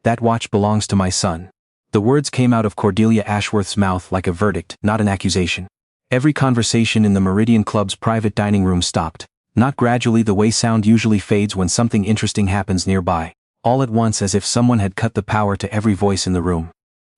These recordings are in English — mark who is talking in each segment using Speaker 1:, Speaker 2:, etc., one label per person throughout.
Speaker 1: That watch belongs to my son." The words came out of Cordelia Ashworth's mouth like a verdict, not an accusation. Every conversation in the Meridian Club's private dining room stopped, not gradually the way sound usually fades when something interesting happens nearby, all at once as if someone had cut the power to every voice in the room.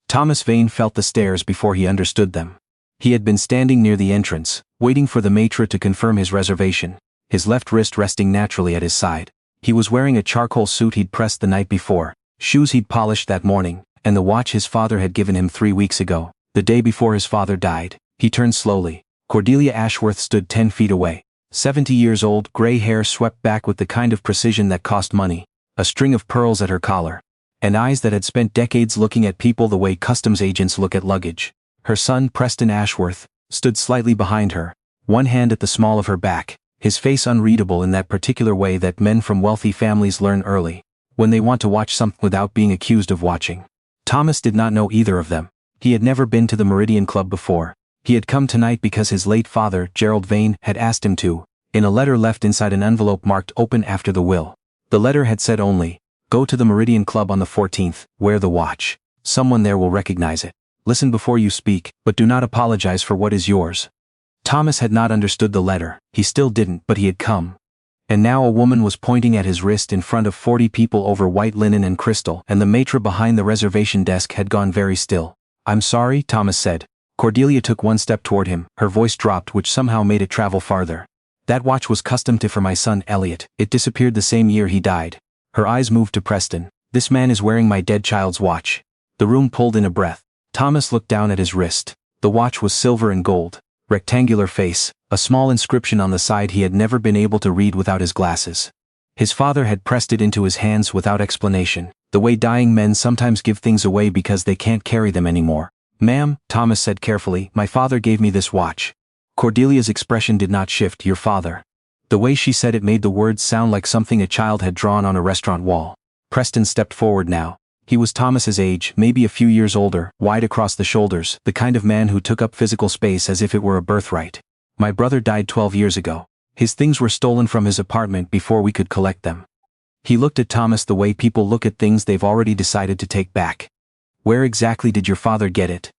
Speaker 1: Thomas Vane felt the stares before he understood them. He had been standing near the entrance, waiting for the maitre to confirm his reservation, his left wrist resting naturally at his side. He was wearing a charcoal suit he'd pressed the night before, shoes he'd polished that morning, and the watch his father had given him 3 weeks ago, the day before his father died. He turned slowly. Cordelia Ashworth stood 10 feet away. 70 years old, gray hair swept back with the kind of precision that cost money, a string of pearls at her collar, and eyes that had spent decades looking at people the way customs agents look at luggage. Her son, Preston Ashworth, stood slightly behind her, one hand at the small of her back, his face unreadable in that particular way that men from wealthy families learn early, when they want to watch something without being accused of watching. Thomas did not know either of them. He had never been to the Meridian Club before. He had come tonight because his late father, Gerald Vane, had asked him to, in a letter left inside an envelope marked open after the will. The letter had said only, "Go to the Meridian Club on the 14th, wear the watch. Someone there will recognize it. Listen before you speak, but do not apologize for what is yours." Thomas had not understood the letter, he still didn't, but he had come. And now a woman was pointing at his wrist in front of 40 people over white linen and crystal, and the maitre behind the reservation desk had gone very still. "I'm sorry," Thomas said. Cordelia took one step toward him, her voice dropped, which somehow made it travel farther. "That watch was custom to for my son Elliot. It disappeared the same year he died." Her eyes moved to Preston. "This man is wearing my dead child's watch." The room pulled in a breath. Thomas looked down at his wrist. The watch was silver and gold. Rectangular face, a small inscription on the side he had never been able to read without his glasses. His father had pressed it into his hands without explanation, the way dying men sometimes give things away because they can't carry them anymore. "Ma'am," Thomas said carefully, "my father gave me this watch." Cordelia's expression did not shift. "Your father." The way she said it made the words sound like something a child had drawn on a restaurant wall. Preston stepped forward now. He was Thomas's age, maybe a few years older, wide across the shoulders, the kind of man who took up physical space as if it were a birthright. "My brother died 12 years ago. His things were stolen from his apartment before we could collect them." He looked at Thomas the way people look at things they've already decided to take back. "Where exactly did your father get it?"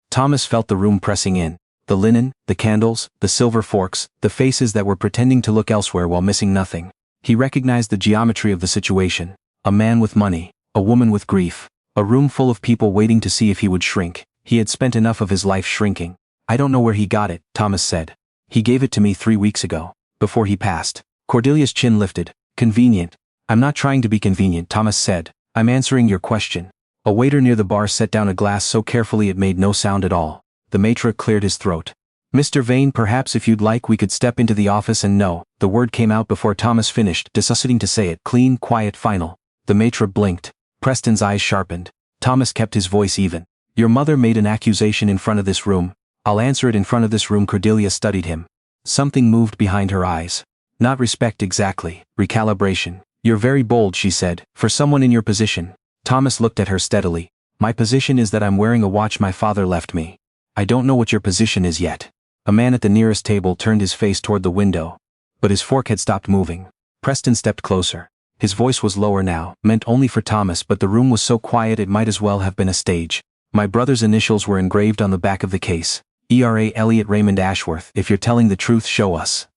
Speaker 1: Thomas felt the room pressing in. The linen, the candles, the silver forks, the faces that were pretending to look elsewhere while missing nothing. He recognized the geometry of the situation. A man with money, a woman with grief, a room full of people waiting to see if he would shrink. He had spent enough of his life shrinking. "I don't know where he got it," Thomas said. "He gave it to me 3 weeks ago, before he passed." Cordelia's chin lifted. "Convenient." "I'm not trying to be convenient," Thomas said. "I'm answering your question." A waiter near the bar set down a glass so carefully it made no sound at all. The maitre cleared his throat. "Mr. Vane, perhaps if you'd like we could step into the office and no." The word came out before Thomas finished, deciding to say it. "Clean, quiet, final." The maitre blinked. Preston's eyes sharpened. Thomas kept his voice even. "Your mother made an accusation in front of this room. I'll answer it in front of this room." Cordelia studied him. Something moved behind her eyes. "Not respect exactly, recalibration." "You're very bold," she said, "for someone in your position." Thomas looked at her steadily. "My position is that I'm wearing a watch my father left me." "I don't know what your position is yet." A man at the nearest table turned his face toward the window. But his fork had stopped moving. Preston stepped closer. His voice was lower now, meant only for Thomas, but the room was so quiet it might as well have been a stage. "My brother's initials were engraved on the back of the case. ERA Elliot Raymond Ashworth. If you're telling the truth, show us."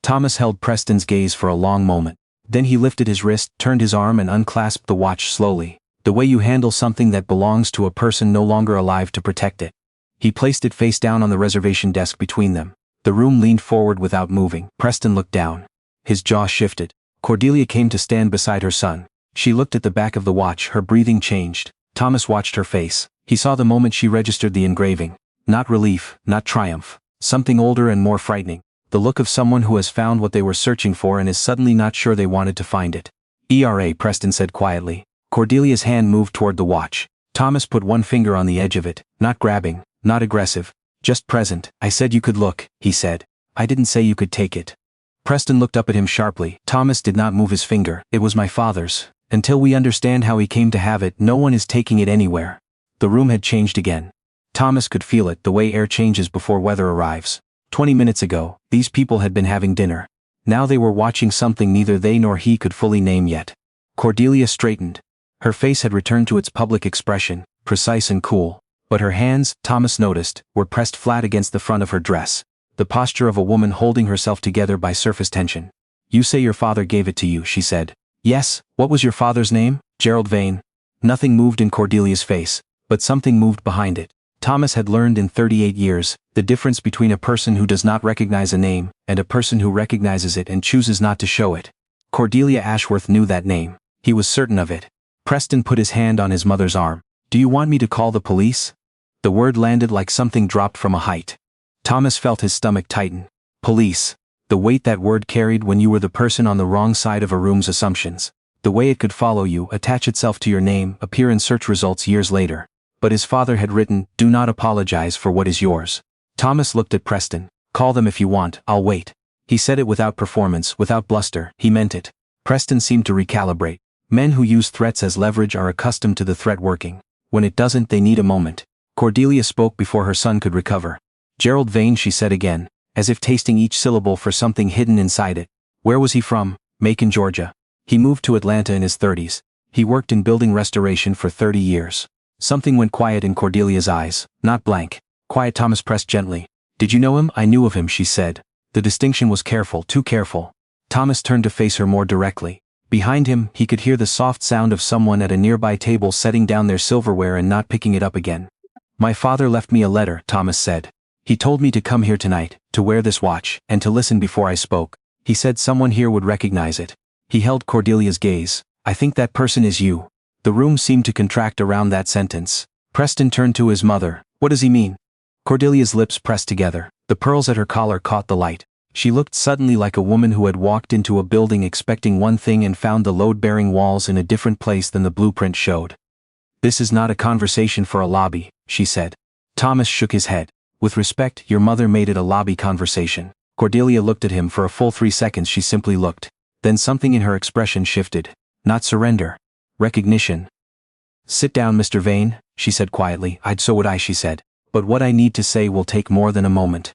Speaker 1: Thomas held Preston's gaze for a long moment. Then he lifted his wrist, turned his arm and unclasped the watch slowly. "The way you handle something that belongs to a person no longer alive to protect it." He placed it face down on the reservation desk between them. The room leaned forward without moving. Preston looked down. His jaw shifted. Cordelia came to stand beside her son. She looked at the back of the watch, her breathing changed. Thomas watched her face. He saw the moment she registered the engraving. Not relief, not triumph. Something older and more frightening. The look of someone who has found what they were searching for and is suddenly not sure they wanted to find it. "ERA," Preston said quietly. Cordelia's hand moved toward the watch. Thomas put one finger on the edge of it, not grabbing, not aggressive, just present. "I said you could look," he said. "I didn't say you could take it." Preston looked up at him sharply. Thomas did not move his finger. "It was my father's. Until we understand how he came to have it, no one is taking it anywhere." The room had changed again. Thomas could feel it, the way air changes before weather arrives. 20 minutes ago, these people had been having dinner. Now they were watching something neither they nor he could fully name yet. Cordelia straightened. Her face had returned to its public expression, precise and cool. But her hands, Thomas noticed, were pressed flat against the front of her dress, the posture of a woman holding herself together by surface tension. "You say your father gave it to you," she said. "Yes, what was your father's name?" "Gerald Vane." Nothing moved in Cordelia's face, but something moved behind it. Thomas had learned in 38 years, the difference between a person who does not recognize a name, and a person who recognizes it and chooses not to show it. Cordelia Ashworth knew that name. He was certain of it. Preston put his hand on his mother's arm. "Do you want me to call the police?" The word landed like something dropped from a height. Thomas felt his stomach tighten. Police. The weight that word carried when you were the person on the wrong side of a room's assumptions. The way it could follow you, attach itself to your name, appear in search results years later. But his father had written, "Do not apologize for what is yours." Thomas looked at Preston. "Call them if you want, I'll wait." He said it without performance, without bluster, he meant it. Preston seemed to recalibrate. Men who use threats as leverage are accustomed to the threat working. When it doesn't, they need a moment. Cordelia spoke before her son could recover. "Gerald Vane," she said again, as if tasting each syllable for something hidden inside it. Where was he from? Macon, Georgia. He moved to Atlanta in his 30s. He worked in building restoration for 30 years. Something went quiet in Cordelia's eyes, not blank. Quiet. Thomas pressed gently. "Did you know him?" "I knew of him," she said. The distinction was careful, too careful. Thomas turned to face her more directly. Behind him, he could hear the soft sound of someone at a nearby table setting down their silverware and not picking it up again. "My father left me a letter," Thomas said. "He told me to come here tonight, to wear this watch, and to listen before I spoke. He said someone here would recognize it." He held Cordelia's gaze. "I think that person is you." The room seemed to contract around that sentence. Preston turned to his mother. "What does he mean?" Cordelia's lips pressed together. The pearls at her collar caught the light. She looked suddenly like a woman who had walked into a building expecting one thing and found the load-bearing walls in a different place than the blueprint showed. "This is not a conversation for a lobby," she said. Thomas shook his head. "With respect, your mother made it a lobby conversation." Cordelia looked at him for a full 3 seconds. She simply looked. Then something in her expression shifted. Not surrender. Recognition. "Sit down, Mr. Vane," she said quietly. "So would I," she said. "But what I need to say will take more than a moment."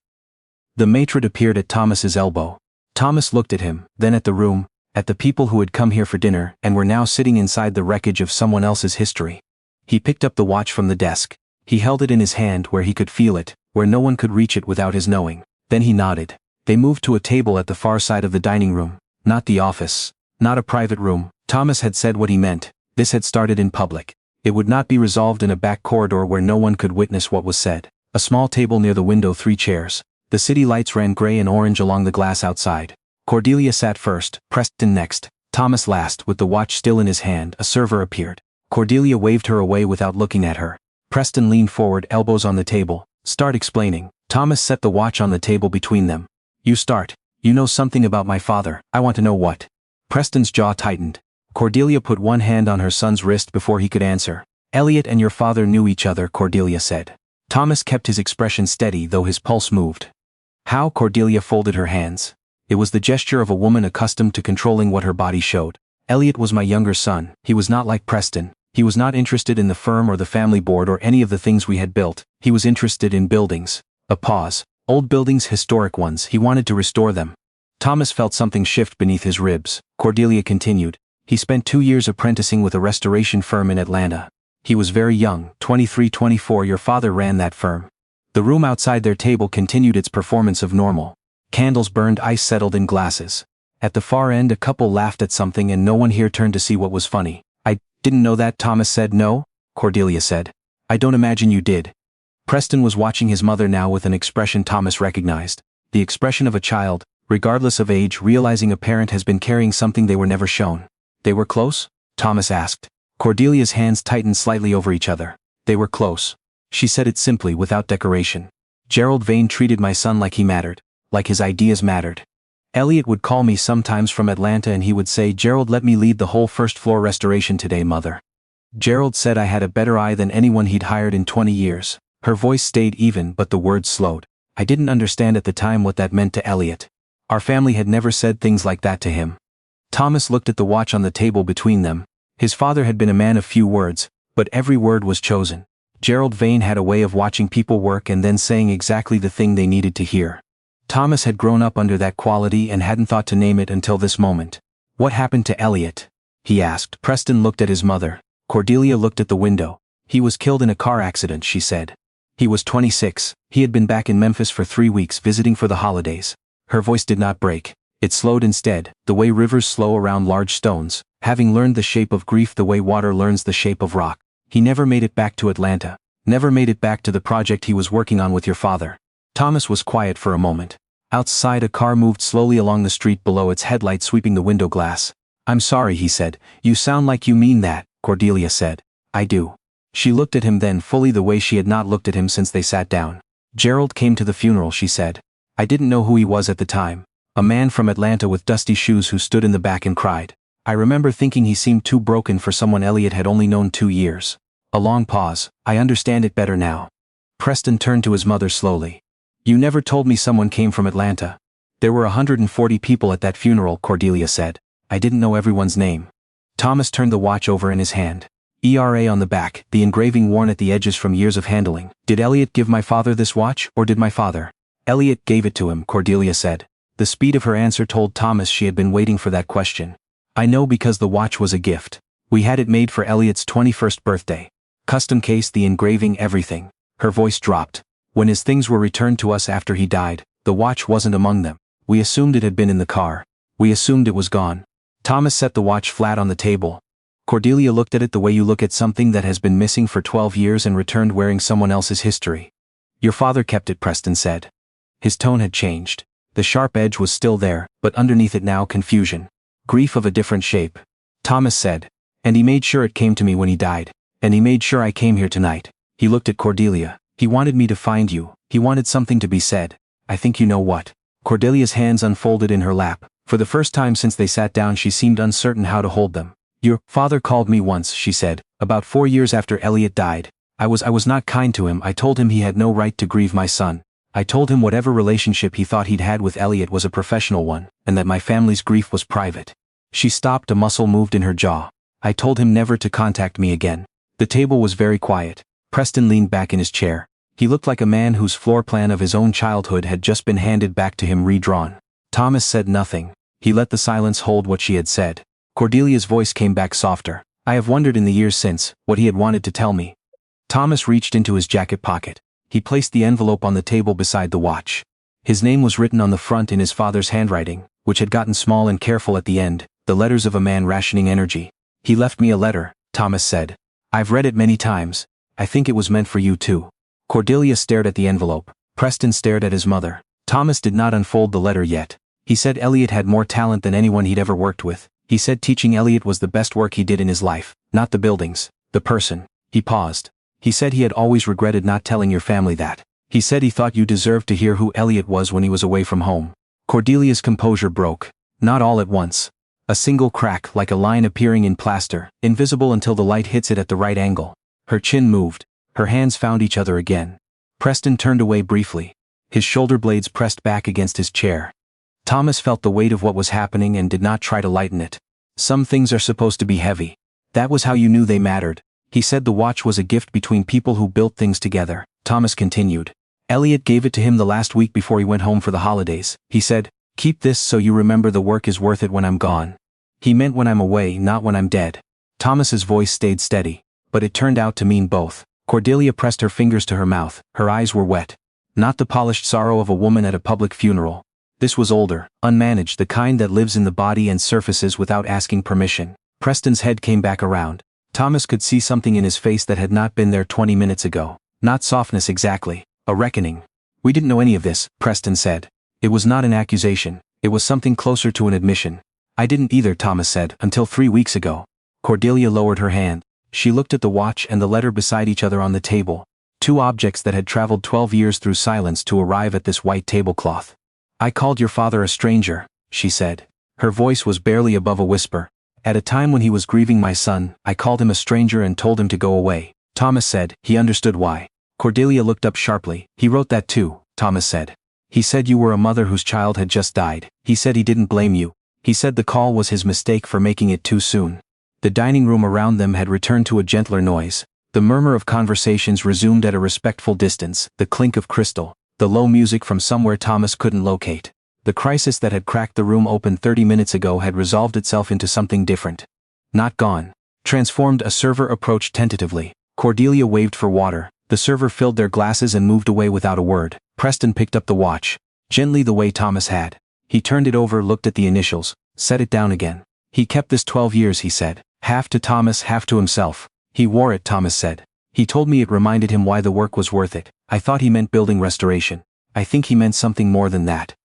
Speaker 1: The matron appeared at Thomas's elbow. Thomas looked at him, then at the room, at the people who had come here for dinner and were now sitting inside the wreckage of someone else's history. He picked up the watch from the desk. He held it in his hand where he could feel it, where no one could reach it without his knowing. Then he nodded. They moved to a table at the far side of the dining room. Not the office. Not a private room. Thomas had said what he meant. This had started in public. It would not be resolved in a back corridor where no one could witness what was said. A small table near the window, 3 chairs. The city lights ran gray and orange along the glass outside. Cordelia sat first, Preston next, Thomas last. With the watch still in his hand, a server appeared. Cordelia waved her away without looking at her. Preston leaned forward, elbows on the table. "Start explaining." Thomas set the watch on the table between them. "You start. You know something about my father. I want to know what." Preston's jaw tightened. Cordelia put one hand on her son's wrist before he could answer. "Elliot and your father knew each other," Cordelia said. Thomas kept his expression steady though his pulse moved. "How?" Cordelia folded her hands. It was the gesture of a woman accustomed to controlling what her body showed. "Elliot was my younger son. He was not like Preston. He was not interested in the firm or the family board or any of the things we had built. He was interested in buildings." A pause. "Old buildings, historic ones. He wanted to restore them." Thomas felt something shift beneath his ribs. Cordelia continued. "He spent 2 years apprenticing with a restoration firm in Atlanta. He was very young, 23, 24. Your father ran that firm." The room outside their table continued its performance of normal. Candles burned, ice settled in glasses. At the far end, a couple laughed at something and no one here turned to see what was funny. "I didn't know that," Thomas said. "No?" Cordelia said. "I don't imagine you did." Preston was watching his mother now with an expression Thomas recognized. The expression of a child, regardless of age, realizing a parent has been carrying something they were never shown. "They were close?" Thomas asked. Cordelia's hands tightened slightly over each other. "They were close." She said it simply, without decoration. "Gerald Vane treated my son like he mattered. Like his ideas mattered. Elliot would call me sometimes from Atlanta and he would say, 'Gerald, let me lead the whole first-floor restoration today, mother.' Gerald said I had a better eye than anyone he'd hired in 20 years. Her voice stayed even but the words slowed. I didn't understand at the time what that meant to Elliot. Our family had never said things like that to him." Thomas looked at the watch on the table between them. His father had been a man of few words, but every word was chosen. Gerald Vane had a way of watching people work and then saying exactly the thing they needed to hear. Thomas had grown up under that quality and hadn't thought to name it until this moment. "What happened to Elliot?" he asked. Preston looked at his mother. Cordelia looked at the window. He was killed in a car accident, she said. He was 26. He had been back in Memphis for 3 weeks visiting for the holidays. Her voice did not break. It slowed instead, the way rivers slow around large stones, having learned the shape of grief the way water learns the shape of rock. He never made it back to Atlanta. Never made it back to the project he was working on with your father. Thomas was quiet for a moment. Outside, a car moved slowly along the street below, its headlight sweeping the window glass. I'm sorry, he said. You sound like you mean that, Cordelia said. I do. She looked at him then fully, the way she had not looked at him since they sat down. Gerald came to the funeral, she said. I didn't know who he was at the time. A man from Atlanta with dusty shoes who stood in the back and cried. I remember thinking he seemed too broken for someone Elliot had only known 2 years. A long pause. I understand it better now. Preston turned to his mother slowly. You never told me someone came from Atlanta. There were 140 people at that funeral, Cordelia said. I didn't know everyone's name. Thomas turned the watch over in his hand. ERA on the back, the engraving worn at the edges from years of handling. Did Elliot give my father this watch, or did my father? Elliot gave it to him, Cordelia said. The speed of her answer told Thomas she had been waiting for that question. I know, because the watch was a gift. We had it made for Elliot's 21st birthday. Custom case, the engraving, everything. Her voice dropped. When his things were returned to us after he died, the watch wasn't among them. We assumed it had been in the car. We assumed it was gone. Thomas set the watch flat on the table. Cordelia looked at it the way you look at something that has been missing for 12 years and returned wearing someone else's history. Your father kept it, Preston said. His tone had changed. The sharp edge was still there, but underneath it now confusion. Grief of a different shape. Thomas said. And he made sure it came to me when he died. And he made sure I came here tonight. He looked at Cordelia. He wanted me to find you. He wanted something to be said. I think you know what. Cordelia's hands unfolded in her lap. For the first time since they sat down, she seemed uncertain how to hold them. Your father called me once, she said, about 4 years after Elliot died. I was not kind to him. I told him he had no right to grieve my son. I told him whatever relationship he thought he'd had with Elliot was a professional one, and that my family's grief was private. She stopped, a muscle moved in her jaw. I told him never to contact me again. The table was very quiet. Preston leaned back in his chair. He looked like a man whose floor plan of his own childhood had just been handed back to him redrawn. Thomas said nothing. He let the silence hold what she had said. Cordelia's voice came back softer. I have wondered in the years since, what he had wanted to tell me. Thomas reached into his jacket pocket. He placed the envelope on the table beside the watch. His name was written on the front in his father's handwriting, which had gotten small and careful at the end, the letters of a man rationing energy. He left me a letter, Thomas said. I've read it many times. I think it was meant for you too. Cordelia stared at the envelope. Preston stared at his mother. Thomas did not unfold the letter yet. He said Elliot had more talent than anyone he'd ever worked with. He said teaching Elliot was the best work he did in his life, not the buildings, the person. He paused. He said he had always regretted not telling your family that. He said he thought you deserved to hear who Elliot was when he was away from home. Cordelia's composure broke. Not all at once. A single crack, like a line appearing in plaster, invisible until the light hits it at the right angle. Her chin moved. Her hands found each other again. Preston turned away briefly. His shoulder blades pressed back against his chair. Thomas felt the weight of what was happening and did not try to lighten it. Some things are supposed to be heavy. That was how you knew they mattered. He said the watch was a gift between people who built things together. Thomas continued. Elliot gave it to him the last week before he went home for the holidays. He said, keep this so you remember the work is worth it when I'm gone. He meant when I'm away, not when I'm dead. Thomas's voice stayed steady, but it turned out to mean both. Cordelia pressed her fingers to her mouth. Her eyes were wet. Not the polished sorrow of a woman at a public funeral. This was older, unmanaged, the kind that lives in the body and surfaces without asking permission. Preston's head came back around. Thomas could see something in his face that had not been there 20 minutes ago. Not softness exactly. A reckoning. We didn't know any of this, Preston said. It was not an accusation. It was something closer to an admission. I didn't either, Thomas said, until 3 weeks ago. Cordelia lowered her hand. She looked at the watch and the letter beside each other on the table. Two objects that had traveled 12 years through silence to arrive at this white tablecloth. I called your father a stranger, she said. Her voice was barely above a whisper. At a time when he was grieving my son, I called him a stranger and told him to go away. Thomas said, he understood why. Cordelia looked up sharply. He wrote that too, Thomas said. He said you were a mother whose child had just died. He said he didn't blame you. He said the call was his mistake for making it too soon. The dining room around them had returned to a gentler noise. The murmur of conversations resumed at a respectful distance, the clink of crystal, the low music from somewhere Thomas couldn't locate. The crisis that had cracked the room open 30 minutes ago had resolved itself into something different. Not gone. Transformed, a server approached tentatively. Cordelia waved for water. The server filled their glasses and moved away without a word. Preston picked up the watch, gently the way Thomas had. He turned it over, looked at the initials, set it down again. He kept this 12 years, he said. Half to Thomas, half to himself. He wore it, Thomas said. He told me it reminded him why the work was worth it. I thought he meant building restoration. I think he meant something more than that.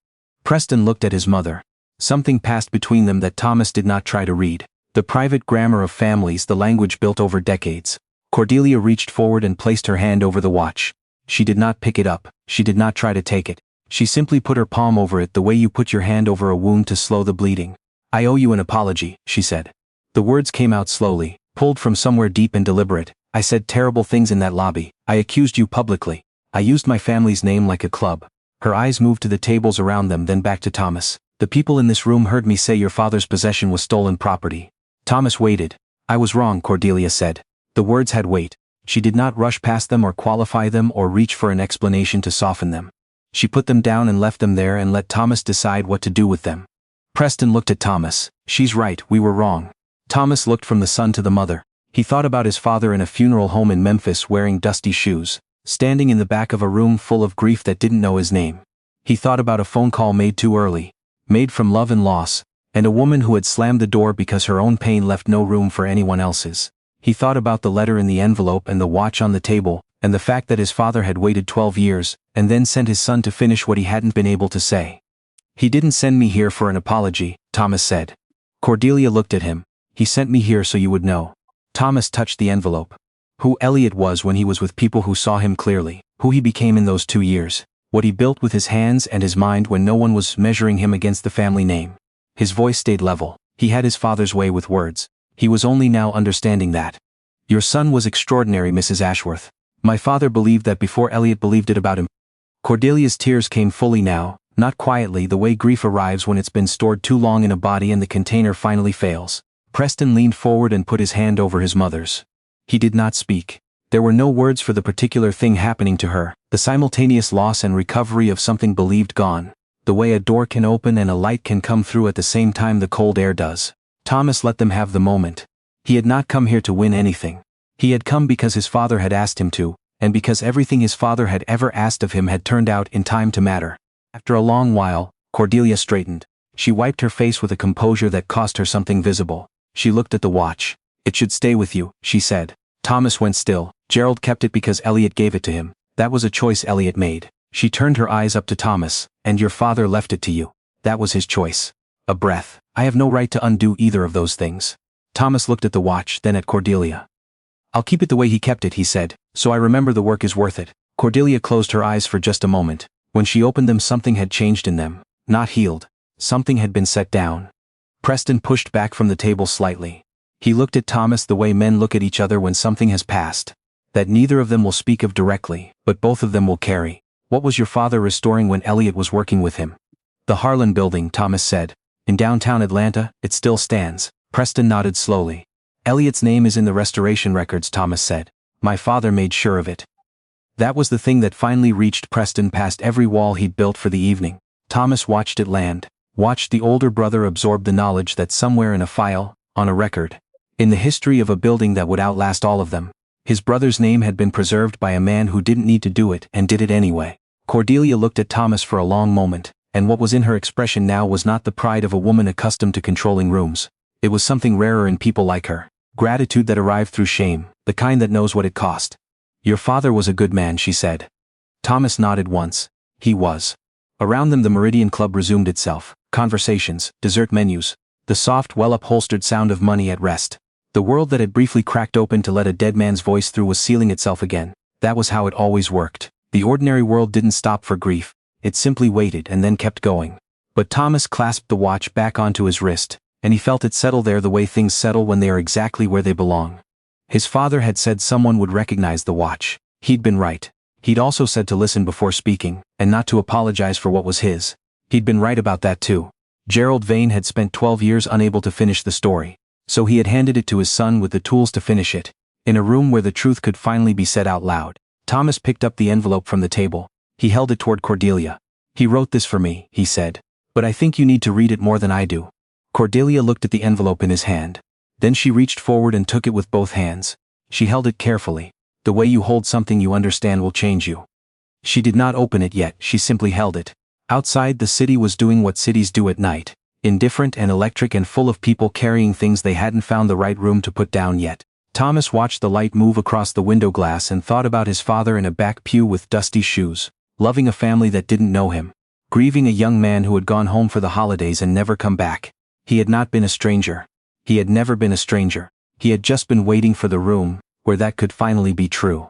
Speaker 1: Preston looked at his mother. Something passed between them that Thomas did not try to read. The private grammar of families, the language built over decades. Cordelia reached forward and placed her hand over the watch. She did not pick it up. She did not try to take it. She simply put her palm over it the way you put your hand over a wound to slow the bleeding. I owe you an apology, she said. The words came out slowly, pulled from somewhere deep and deliberate. I said terrible things in that lobby. I accused you publicly. I used my family's name like a club. Her eyes moved to the tables around them, then back to Thomas. The people in this room heard me say your father's possession was stolen property. Thomas waited. I was wrong, Cordelia said. The words had weight. She did not rush past them or qualify them or reach for an explanation to soften them. She put them down and left them there and let Thomas decide what to do with them. Preston looked at Thomas. She's right, we were wrong. Thomas looked from the son to the mother. He thought about his father in a funeral home in Memphis wearing dusty shoes, standing in the back of a room full of grief that didn't know his name. He thought about a phone call made too early, made from love and loss, and a woman who had slammed the door because her own pain left no room for anyone else's. He thought about the letter in the envelope and the watch on the table, and the fact that his father had waited 12 years, and then sent his son to finish what he hadn't been able to say. He didn't send me here for an apology, Thomas said. Cordelia looked at him. He sent me here so you would know. Thomas touched the envelope. Who Elliot was when he was with people who saw him clearly, who he became in those 2 years, what he built with his hands and his mind when no one was measuring him against the family name. His voice stayed level. He had his father's way with words. He was only now understanding that. Your son was extraordinary, Mrs. Ashworth. My father believed that before Elliot believed it about him. Cordelia's tears came fully now, not quietly the way grief arrives when it's been stored too long in a body and the container finally fails. Preston leaned forward and put his hand over his mother's. He did not speak. There were no words for the particular thing happening to her, the simultaneous loss and recovery of something believed gone, the way a door can open and a light can come through at the same time the cold air does. Thomas let them have the moment. He had not come here to win anything. He had come because his father had asked him to, and because everything his father had ever asked of him had turned out in time to matter. After a long while, Cordelia straightened. She wiped her face with a composure that cost her something visible. She looked at the watch. It should stay with you, she said. Thomas went still. Gerald kept it because Elliot gave it to him. That was a choice Elliot made. She turned her eyes up to Thomas. And your father left it to you. That was his choice. A breath. I have no right to undo either of those things. Thomas looked at the watch, then at Cordelia. I'll keep it the way he kept it, he said, so I remember the work is worth it. Cordelia closed her eyes for just a moment. When she opened them, something had changed in them. Not healed. Something had been set down. Preston pushed back from the table slightly. He looked at Thomas the way men look at each other when something has passed. That neither of them will speak of directly, but both of them will carry. What was your father restoring when Elliot was working with him? The Harlan building, Thomas said. In downtown Atlanta, it still stands. Preston nodded slowly. Elliot's name is in the restoration records, Thomas said. My father made sure of it. That was the thing that finally reached Preston past every wall he'd built for the evening. Thomas watched it land. Watched the older brother absorb the knowledge that somewhere in a file, on a record, in the history of a building that would outlast all of them, his brother's name had been preserved by a man who didn't need to do it and did it anyway. Cordelia looked at Thomas for a long moment, and what was in her expression now was not the pride of a woman accustomed to controlling rooms. It was something rarer in people like her. Gratitude that arrived through shame, the kind that knows what it cost. Your father was a good man, she said. Thomas nodded once. He was. Around them the Meridian Club resumed itself. Conversations, dessert menus, the soft, well-upholstered sound of money at rest. The world that had briefly cracked open to let a dead man's voice through was sealing itself again. That was how it always worked. The ordinary world didn't stop for grief. It simply waited and then kept going. But Thomas clasped the watch back onto his wrist, and he felt it settle there the way things settle when they are exactly where they belong. His father had said someone would recognize the watch. He'd been right. He'd also said to listen before speaking, and not to apologize for what was his. He'd been right about that too. Gerald Vane had spent 12 years unable to finish the story, so he had handed it to his son with the tools to finish it. In a room where the truth could finally be said out loud, Thomas picked up the envelope from the table. He held it toward Cordelia. He wrote this for me, he said. But I think you need to read it more than I do. Cordelia looked at the envelope in his hand. Then she reached forward and took it with both hands. She held it carefully. The way you hold something you understand will change you. She did not open it yet, she simply held it. Outside, the city was doing what cities do at night. Indifferent and electric and full of people carrying things they hadn't found the right room to put down yet. Thomas watched the light move across the window glass and thought about his father in a back pew with dusty shoes, loving a family that didn't know him, grieving a young man who had gone home for the holidays and never come back. He had not been a stranger. He had never been a stranger. He had just been waiting for the room where that could finally be true.